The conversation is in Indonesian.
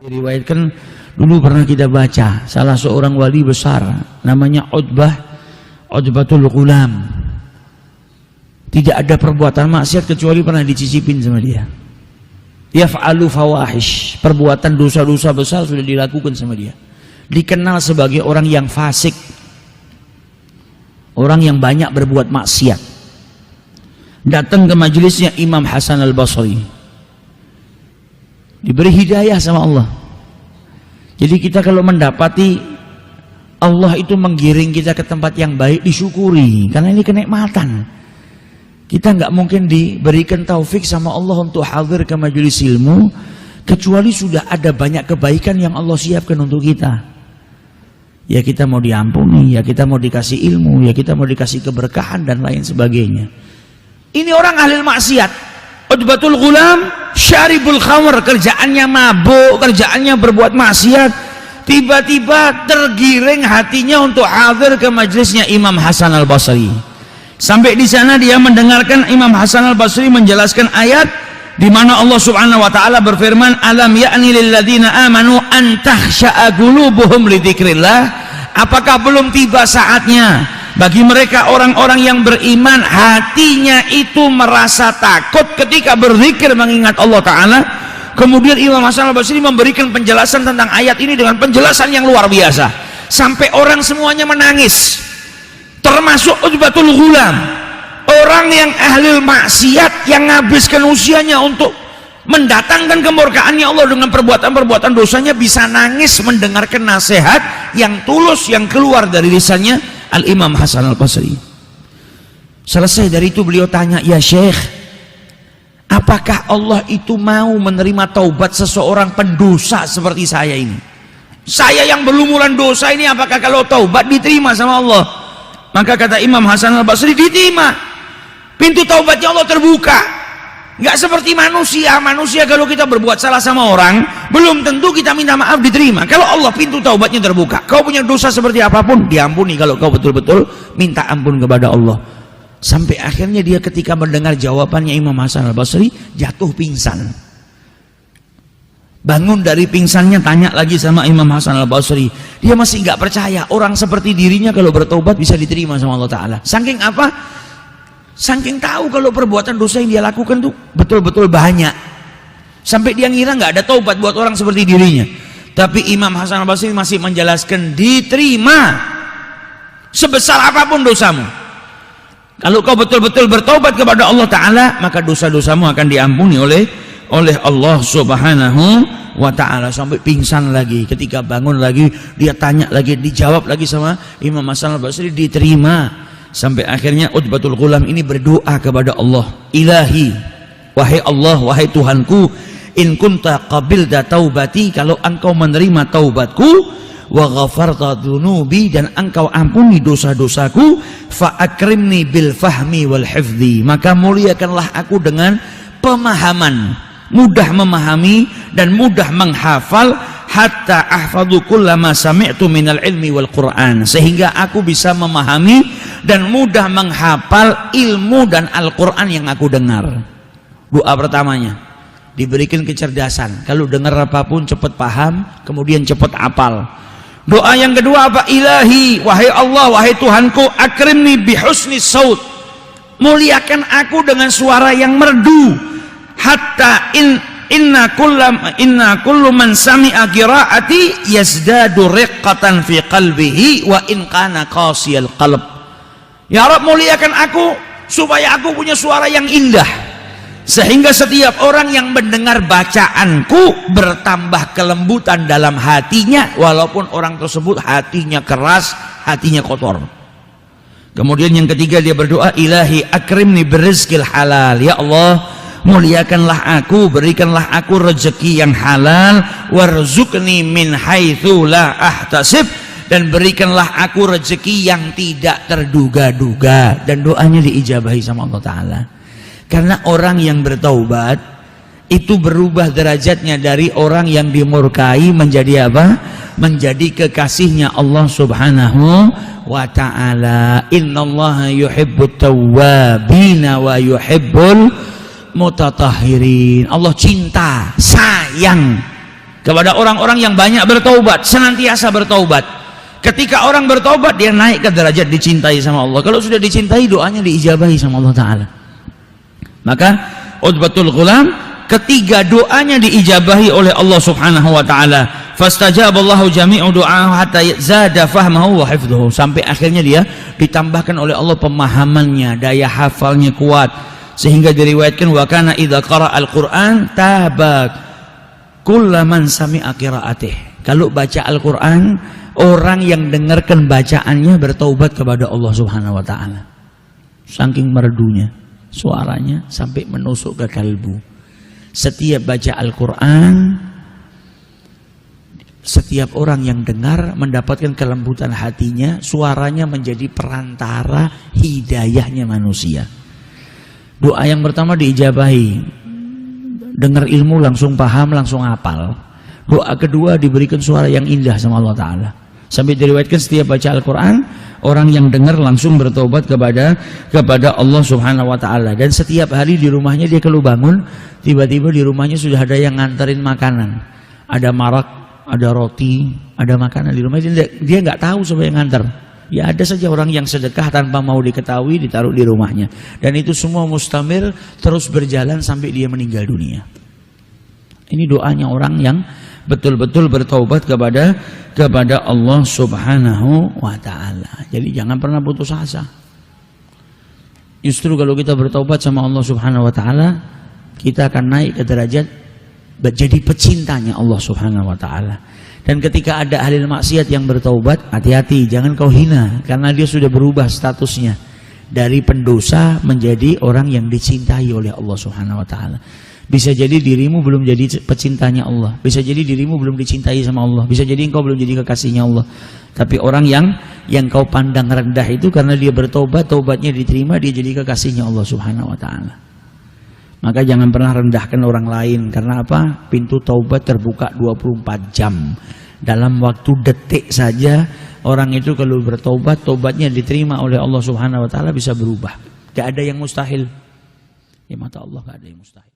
Diriwayatkan dulu pernah kita baca salah seorang wali besar namanya Utbatul Ghulam. Tidak ada perbuatan maksiat kecuali pernah dicicipin sama dia. Yaf'alu fawahish, perbuatan dosa-dosa besar sudah dilakukan sama dia. Dikenal sebagai orang yang fasik, orang yang banyak berbuat maksiat. Datang ke majelisnya Imam Hasan al-Basri, diberi hidayah sama Allah. Jadi kita kalau mendapati Allah itu menggiring kita ke tempat yang baik, disyukuri, karena ini kenikmatan. Kita nggak mungkin diberikan taufik sama Allah untuk hadir ke majelis ilmu kecuali sudah ada banyak kebaikan yang Allah siapkan untuk kita. Ya kita mau diampuni, ya kita mau dikasih ilmu, ya kita mau dikasih keberkahan dan lain sebagainya. Ini orang ahli maksiat. Utbatul Ghulam syaribul khamr, kerjaannya mabuk, kerjaannya berbuat maksiat. Tiba-tiba tergiring hatinya untuk hadir ke majelisnya Imam Hasan al-Basri. Sampai di sana dia mendengarkan Imam Hasan al-Basri menjelaskan ayat di mana Allah Subhanahu wa taala berfirman, "Alam ya'ni lil ladzina amanu an takhsha'a qulubuhum li dzikrillah?" Apakah belum tiba saatnya bagi mereka orang-orang yang beriman hatinya itu merasa takut ketika berzikir mengingat Allah Ta'ala? Kemudian Imam Hasan al-Basri memberikan penjelasan tentang ayat ini dengan penjelasan yang luar biasa sampai orang semuanya menangis, termasuk Utbatul Ghulam, orang yang ahli maksiat yang menghabiskan usianya untuk mendatangkan kemurkaannya Allah dengan perbuatan-perbuatan dosanya, bisa nangis mendengarkan nasihat yang tulus yang keluar dari lisannya Al-Imam Hasan al-Basri. Selesai dari itu beliau tanya, "Ya Syekh, apakah Allah itu mau menerima taubat seseorang pendosa seperti saya ini? Saya yang berlumuran dosa ini, apakah kalau taubat diterima sama Allah?" Maka kata Imam Hasan al-Basri, diterima. Pintu taubatnya Allah terbuka. Nggak seperti manusia. Manusia kalau kita berbuat salah sama orang, belum tentu kita minta maaf diterima. Kalau Allah pintu taubatnya terbuka. Kau punya dosa seperti apapun, diampuni kalau kau betul-betul minta ampun kepada Allah. Sampai akhirnya dia ketika mendengar jawabannya Imam Hasan al-Basri, jatuh pingsan. Bangun dari pingsannya, tanya lagi sama Imam Hasan al-Basri. Dia masih nggak percaya orang seperti dirinya kalau bertobat bisa diterima sama Allah Ta'ala. Saking apa? Saking tahu kalau perbuatan dosa yang dia lakukan tuh betul-betul banyak. Sampai dia ngira nggak ada taubat buat orang seperti dirinya. Tapi Imam Hasan al-Basri masih menjelaskan, diterima sebesar apapun dosamu. Kalau kau betul-betul bertobat kepada Allah Ta'ala, maka dosa-dosamu akan diampuni oleh Allah Subhanahu wa Ta'ala. Sampai pingsan lagi. Ketika bangun lagi, dia tanya lagi, dijawab lagi sama Imam Hasan al-Basri, diterima. Sampai akhirnya Utbatul Ghulam ini berdoa kepada Allah, "Ilahi, wahai Allah, wahai Tuhanku, in kunta qabilta taubati, kalau engkau menerima taubatku, wa ghafarta dzunubi, dan engkau ampuni dosa-dosaku, fa akrimni bil fahmi wal hifdzi, maka muliakanlah aku dengan pemahaman, mudah memahami dan mudah menghafal, hatta ahfadhu kullama sami'tu minal ilmi wal Qur'an, sehingga aku bisa memahami dan mudah menghafal ilmu dan Al-Quran yang aku dengar." Doa pertamanya diberikan kecerdasan, kalau dengar apapun cepat paham, kemudian cepat hafal. Doa yang kedua apa? "Ilahi, wahai Allah, wahai Tuhanku, akrimni bihusni saut, muliakan aku dengan suara yang merdu, hatta inna kullu man sami'a qiraati yazdadu riqqatan fi qalbihi wa in kana qasiyal qalb." Ya Rabb, muliakan aku supaya aku punya suara yang indah, sehingga setiap orang yang mendengar bacaanku bertambah kelembutan dalam hatinya, walaupun orang tersebut hatinya keras, hatinya kotor. Kemudian yang ketiga dia berdoa, "Ilahi akrimni birizqil halal." Ya Allah, muliakanlah aku, berikanlah aku rezeki yang halal, warzuqni min haitsu la ahtasib, dan berikanlah aku rezeki yang tidak terduga-duga. Dan doanya diijabahi sama Allah Ta'ala. Karena orang yang bertaubat itu berubah derajatnya dari orang yang dimurkai menjadi apa? Menjadi kekasihnya Allah Subhanahu wa Ta'ala. Innallaha yuhibbut tawwabina wa yuhibbul mutatahhirin. Allah cinta, sayang kepada orang-orang yang banyak bertaubat, senantiasa bertaubat. Ketika orang bertaubat, dia naik ke derajat dicintai sama Allah. Kalau sudah dicintai, doanya diijabahi sama Allah Ta'ala. Maka Utbatul Ghulam, ketiga doanya diijabahi oleh Allah Subhanahu wa Ta'ala. Fastajaballahu jami'u du'ahu hatta zada fahmahu wa hifdhuhu, sampai akhirnya dia ditambahkan oleh Allah pemahamannya, daya hafalnya kuat, sehingga diriwayatkan wa kana idza qara'a al-Qur'an tabak kullaman sami'a qira'atih. Kalau baca Al-Qur'an, orang yang dengarkan bacaannya bertaubat kepada Allah Subhanahu wa Ta'ala. Saking merdunya suaranya sampai menusuk ke kalbu. Setiap baca Al-Quran, setiap orang yang dengar mendapatkan kelembutan hatinya, suaranya menjadi perantara hidayahnya manusia. Doa yang pertama diijabahi, dengar ilmu langsung paham, langsung hafal. Doa kedua diberikan suara yang indah sama Allah Ta'ala. Sampai diriwayatkan setiap baca Al-Quran, orang yang dengar langsung bertobat kepada Allah Subhanahu wa Ta'ala. Dan setiap hari di rumahnya dia kalau bangun, tiba-tiba di rumahnya sudah ada yang nganterin makanan. Ada marak, ada roti, ada makanan di rumahnya. Dia nggak tahu siapa yang nganter. Ya ada saja orang yang sedekah tanpa mau diketahui, ditaruh di rumahnya. Dan itu semua mustamir, terus berjalan sampai dia meninggal dunia. Ini doanya orang yang betul-betul bertaubat kepada Allah Subhanahu wa Ta'ala. Jadi jangan pernah putus asa. Justru kalau kita bertaubat sama Allah Subhanahu wa Ta'ala, kita akan naik ke derajat jadi pecintanya Allah Subhanahu wa Ta'ala. Dan ketika ada ahli maksiat yang bertaubat, hati-hati, jangan kau hina, karena dia sudah berubah statusnya dari pendosa menjadi orang yang dicintai oleh Allah Subhanahu wa Ta'ala. Bisa jadi dirimu belum jadi pecintanya Allah, bisa jadi dirimu belum dicintai sama Allah, bisa jadi engkau belum jadi kekasihnya Allah. Tapi orang yang kau pandang rendah itu karena dia bertobat, tobatnya diterima, dia jadi kekasihnya Allah Subhanahu wa Ta'ala. Maka jangan pernah rendahkan orang lain. Karena apa? Pintu taubat terbuka 24 jam. Dalam waktu detik saja orang itu kalau bertobat, tobatnya diterima oleh Allah Subhanahu wa Ta'ala, bisa berubah. Tidak ada yang mustahil. Di mata Allah tidak ada yang mustahil.